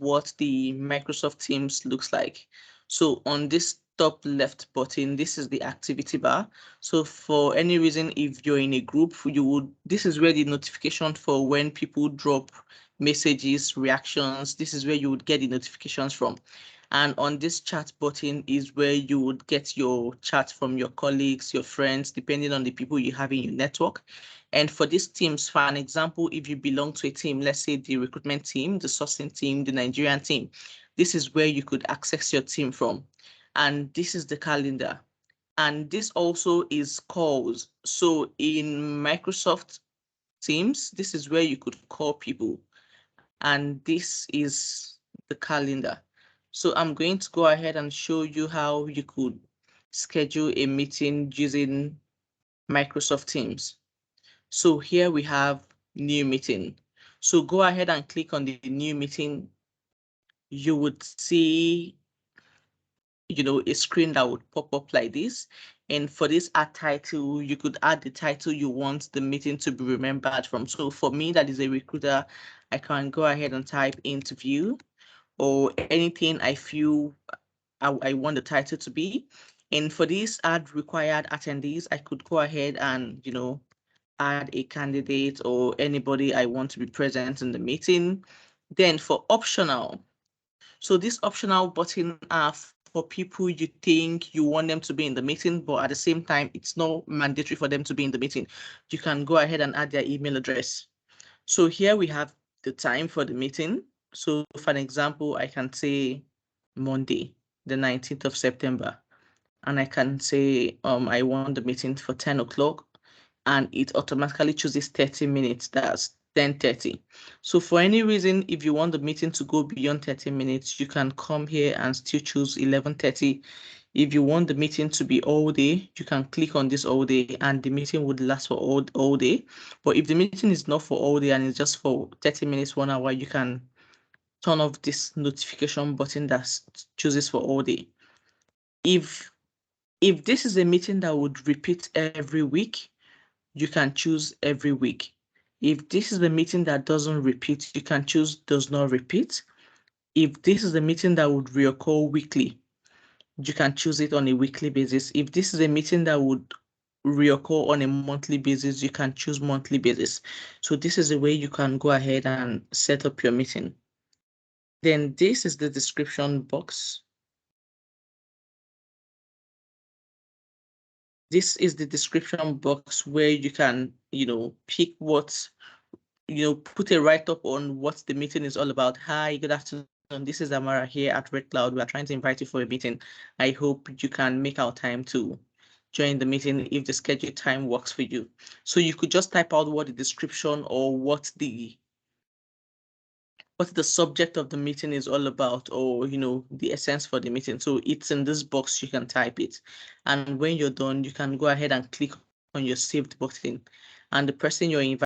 what the Microsoft Teams looks like. So on this top left button, this is the activity bar. So for any reason, if you're in a group, this is where the notification for when people drop messages, reactions, this is where you would get the notifications from. And on this chat button is where you would get your chat from your colleagues, your friends, depending on the people you have in your network. And for these teams, for an example, if you belong to a team, let's say the recruitment team, the sourcing team, the Nigerian team, this is where you could access your team from. And this is the calendar. And this also is calls. So in Microsoft Teams, this is where you could call people. And this is the calendar. So I'm going to go ahead and show you how you could schedule a meeting using Microsoft Teams. So here we have new meeting. So go ahead and click on the new meeting. You would see, a screen that would pop up like this. And for this add title, you could add the title you want the meeting to be remembered from. So for me, that is a recruiter, I can go ahead and type interview or anything I feel I want the title to be. And for this add required attendees, I could go ahead and, add a candidate or anybody I want to be present in the meeting. Then for optional, so this optional button are for people you think you want them to be in the meeting, but at the same time, it's not mandatory for them to be in the meeting. You can go ahead and add their email address. So here we have the time for the meeting. So for an example, I can say Monday, the 19th of September, and I can say I want the meeting for 10 o'clock, and it automatically chooses 30 minutes. That's 10:30. So for any reason, if you want the meeting to go beyond 30 minutes, you can come here and still choose 11:30. If you want the meeting to be all day, you can click on this all day and the meeting would last for all day. But if the meeting is not for all day and it's just for 30 minutes, 1 hour, you can turn off this notification button that chooses for all day. If this is a meeting that would repeat every week, you can choose every week. If this is the meeting that doesn't repeat, you can choose does not repeat. If this is a meeting that would reoccur weekly, you can choose it on a weekly basis. If this is a meeting that would reoccur on a monthly basis, you can choose monthly basis. So this is a way you can go ahead and set up your meeting. Then this is the description box. This is the description box where you can, pick what, put a write-up on what the meeting is all about. Hi, good afternoon. This is Amara here at Red Cloud. We are trying to invite you for a meeting. I hope you can make our time to join the meeting if the scheduled time works for you. So you could just type out what the description or what the subject of the meeting is all about, or the essence for the meeting. So it's in this box, you can type it, and when you're done, you can go ahead and click on your saved button, and the person you're inviting